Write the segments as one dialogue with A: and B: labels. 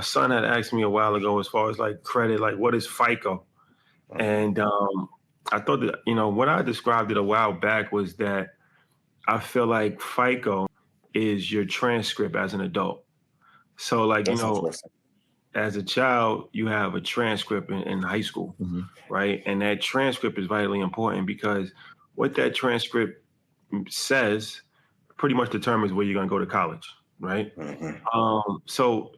A: my son had asked me a while ago as far as like credit, like what is FICO? And I thought that, what I described it a while back was that I feel like FICO is your transcript as an adult. So like,
B: That's interesting.
A: as a child, you have a transcript in high school, right? And that transcript is vitally important because what that transcript says pretty much determines where you're going to go to college, right? So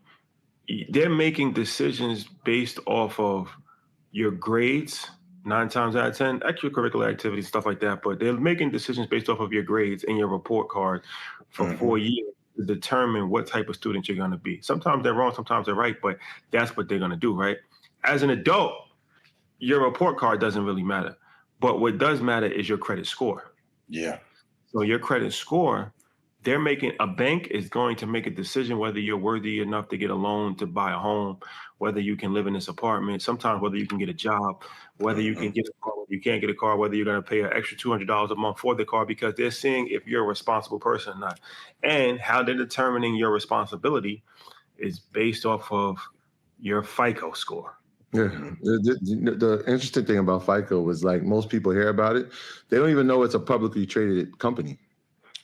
A: they're making decisions based off of your grades, 9 times out of 10, extracurricular activities, stuff like that. But they're making decisions based off of your grades and your report card for 4 years to determine what type of student you're going to be. Sometimes they're wrong, sometimes they're right, but that's what they're going to do, right? As an adult, your report card doesn't really matter. But what does matter is your credit score.
B: Yeah.
A: So your credit score, a bank is going to make a decision whether you're worthy enough to get a loan to buy a home, whether you can live in this apartment, sometimes whether you can get a job, whether you can get a car, you can't get a car, whether you're going to pay an extra $200 a month for the car, because they're seeing if you're a responsible person or not. And how they're determining your responsibility is based off of your FICO score.
C: Yeah. The interesting thing about FICO was like most people hear about it. They don't even know it's a publicly traded company.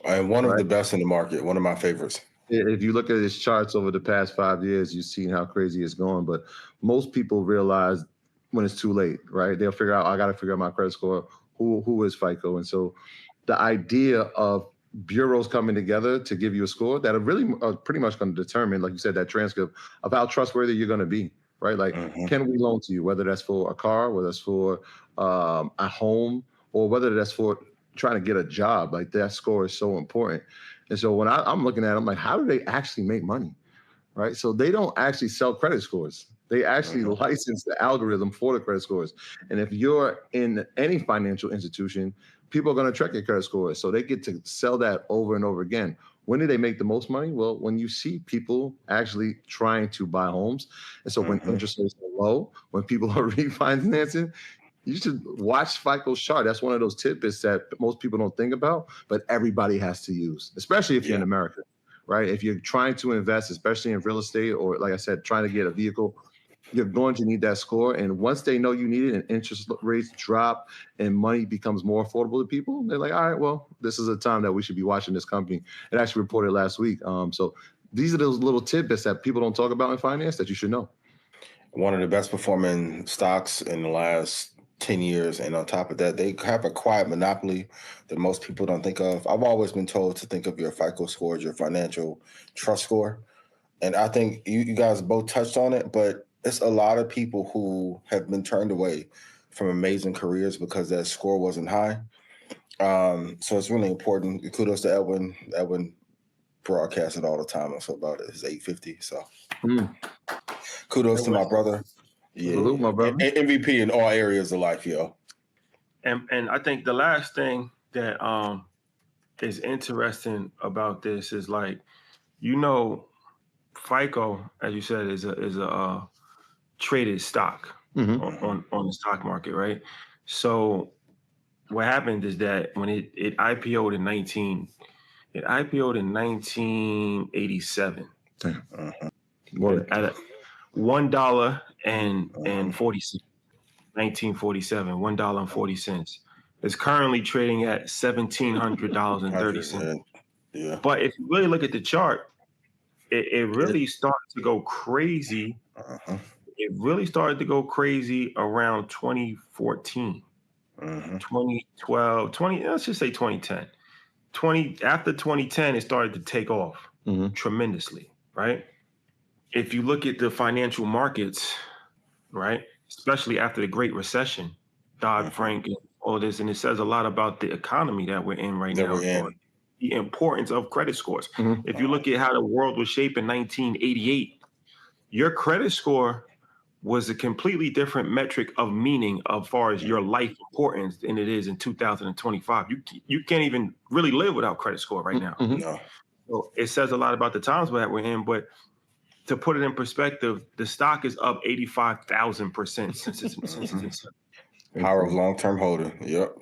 B: And one of the best in the market, one of my favorites.
C: If you look at its charts over the past 5 years, you've seen how crazy it's going. But most people realize when it's too late, right? They'll figure out, I got to figure out my credit score. Who is FICO? And so the idea of bureaus coming together to give you a score that are really pretty much going to determine, like you said, that transcript of how trustworthy you're going to be, right? Like, can we loan to you, whether that's for a car, whether that's for a home, or whether that's for trying to get a job. Like that score is so important. And so when I'm looking at it, I'm like, how do they actually make money, right? So they don't actually sell credit scores. They actually license the algorithm for the credit scores. And if you're in any financial institution, people are going to track your credit scores. So they get to sell that over and over again. When do they make the most money? Well, when you see people actually trying to buy homes. And so when interest rates are low, when people are refinancing, you should watch FICO's chart. That's one of those tidbits that most people don't think about, but everybody has to use, especially if you're in America, right? If you're trying to invest, especially in real estate, or like I said, trying to get a vehicle, you're going to need that score. And once they know you need it and interest rates drop and money becomes more affordable to people, they're like, all right, well, this is a time that we should be watching this company. It actually reported last week. So these are those little tidbits that people don't talk about in finance that you should know.
B: One of the best performing stocks in the last 10 years. And on top of that, they have a quiet monopoly that most people don't think of. I've always been told to think of your FICO score as your financial trust score. And I think you guys both touched on it, but it's a lot of people who have been turned away from amazing careers because that score wasn't high. So it's really important. Kudos to Edwin. Edwin broadcasts it all the time. I feel about it. It's 850. So kudos to my brother. Yeah,
C: Salute, my brother.
B: MVP in all areas of life, yo.
A: And I think the last thing that is interesting about this is like, FICO, as you said, is a traded stock on the stock market, right? So what happened is that when it IPO'd in 1987 at $1 and 40 cents. 1947, $1.40. It's currently trading at $1,700.30.
B: Yeah.
A: But if you really look at the chart, it really started to go crazy. It really started to go crazy around 2014, 2012, let's just say 2010. After 2010, it started to take off tremendously, right? If you look at the financial markets, right, especially after the Great Recession, Dodd-Frank and all this, and it says a lot about the economy that we're in right now, the importance of credit scores. If you look at how the world was shaped in 1988, your credit score was a completely different metric of meaning as far as your life importance than it is in 2025. You can't even really live without credit score right now.
B: No.
A: So it says a lot about the times that we're in, but to put it in perspective, the stock is up 85,000% since its inception.
B: Power of long-term holding. Yep.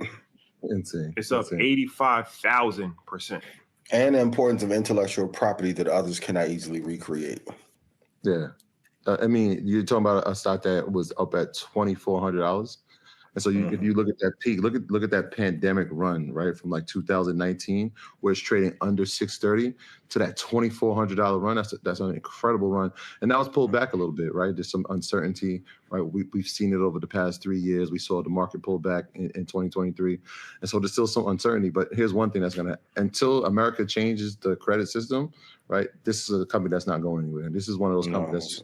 C: Insane.
A: It's up 85,000%.
B: And the importance of intellectual property that others cannot easily recreate.
C: Yeah. I mean, you're talking about a stock that was up at $2,400. And so if you look at that peak, look at that pandemic run, right? From like 2019, where it's trading under 630 to that $2,400 run. That's an incredible run. And now it's pulled back a little bit, right? There's some uncertainty, right? We've seen it over the past 3 years. We saw the market pull back in 2023. And so there's still some uncertainty. But here's one thing until America changes the credit system, right? This is a company that's not going anywhere. And this is one of those companies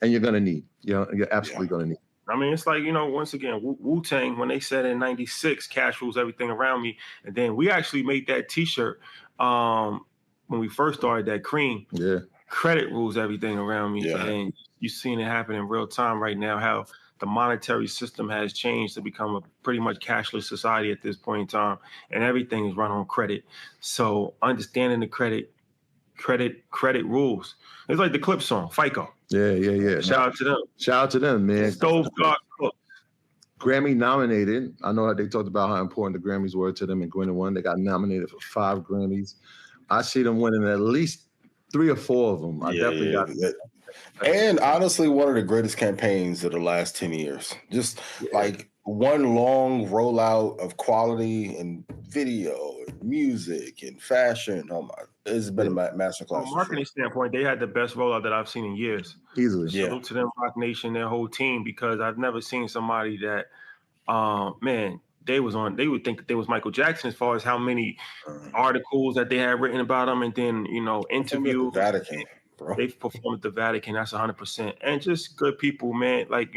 C: and you're absolutely going to need.
A: I mean, it's like, once again, Wu-Tang, when they said in 96, cash rules everything around me. And then we actually made that T-shirt when we first started that cream.
C: Yeah.
A: Credit rules everything around me. Yeah. And you've seen it happen in real time right now, how the monetary system has changed to become a pretty much cashless society at this point in time. And everything is run on credit. So understanding the credit rules. It's like the Clip song, FICO.
C: Yeah.
A: Shout out to them,
C: man.
A: Stove God Cook.
C: Grammy nominated. I know that they talked about how important the Grammys were to them and Gwen won. They got nominated for 5 Grammys. I see them winning at least 3 or 4 of them. I definitely got it.
B: And honestly, one of the greatest campaigns of the last 10 years. Just like one long rollout of quality and video and music and fashion. Oh my, it's been a masterclass.
A: From a marketing standpoint, they had the best rollout that I've seen in years.
C: Easily.
A: Salute to them, Rock Nation, their whole team, because I've never seen somebody that, they would think that they was Michael Jackson as far as how many articles that they had written about him, and then, interviews.
B: The Vatican, bro.
A: They've performed at the Vatican. That's 100%. And just good people, man. Like,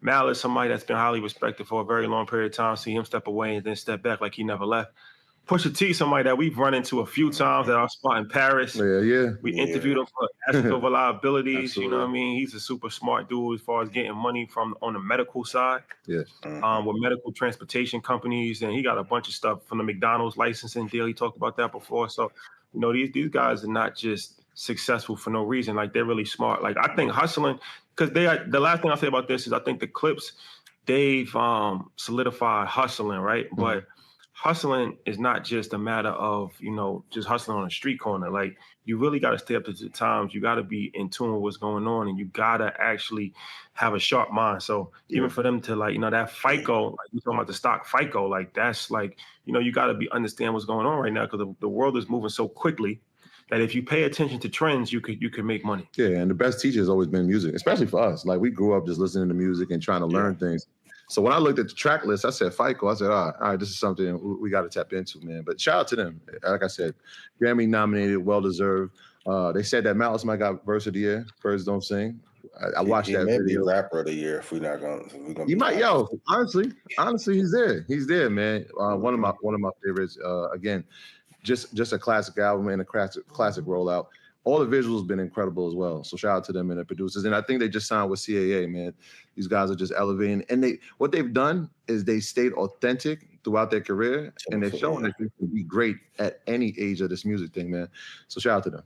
A: Mal is somebody that's been highly respected for a very long period of time. See him step away and then step back like he never left. Pusha T, somebody that we've run into a few times at our spot in Paris.
C: We
A: interviewed him for ethical liabilities. You know what I mean? He's a super smart dude as far as getting money on the medical side.
C: Yes.
A: With medical transportation companies, and he got a bunch of stuff from the McDonald's licensing deal. He talked about that before. So, these guys are not just successful for no reason. Like, they're really smart. Like, I think hustling, because the last thing I'll say about this is I think the Clips, they've solidified hustling, right? Mm-hmm. But hustling is not just a matter of, just hustling on a street corner. Like, you really got to stay up to the times. You got to be in tune with what's going on, and you got to actually have a sharp mind. So even for them to, like, that FICO, like you're talking about the stock FICO, like, that's like, you got to understand what's going on right now, because the world is moving so quickly that if you pay attention to trends, you could make money.
C: Yeah, and the best teacher has always been music, especially for us. Like, we grew up just listening to music and trying to learn things. So when I looked at the track list, I said FICO. I said, all right, this is something we got to tap into, man. But shout out to them. Like I said, Grammy nominated, well-deserved. They said that Malice might got verse of the year. Birds Don't Sing. I watched that video.
B: He may be rapper of the year if we're not going to.
C: He might, honestly, he's there. He's there, man. One of my favorites. Again, just a classic album and a classic rollout. All the visuals been incredible as well. So shout out to them and the producers. And I think they just signed with CAA, man. These guys are just elevating. And what they've done is they stayed authentic throughout their career, and they're showing that they can be great at any age of this music thing, man. So shout out to them.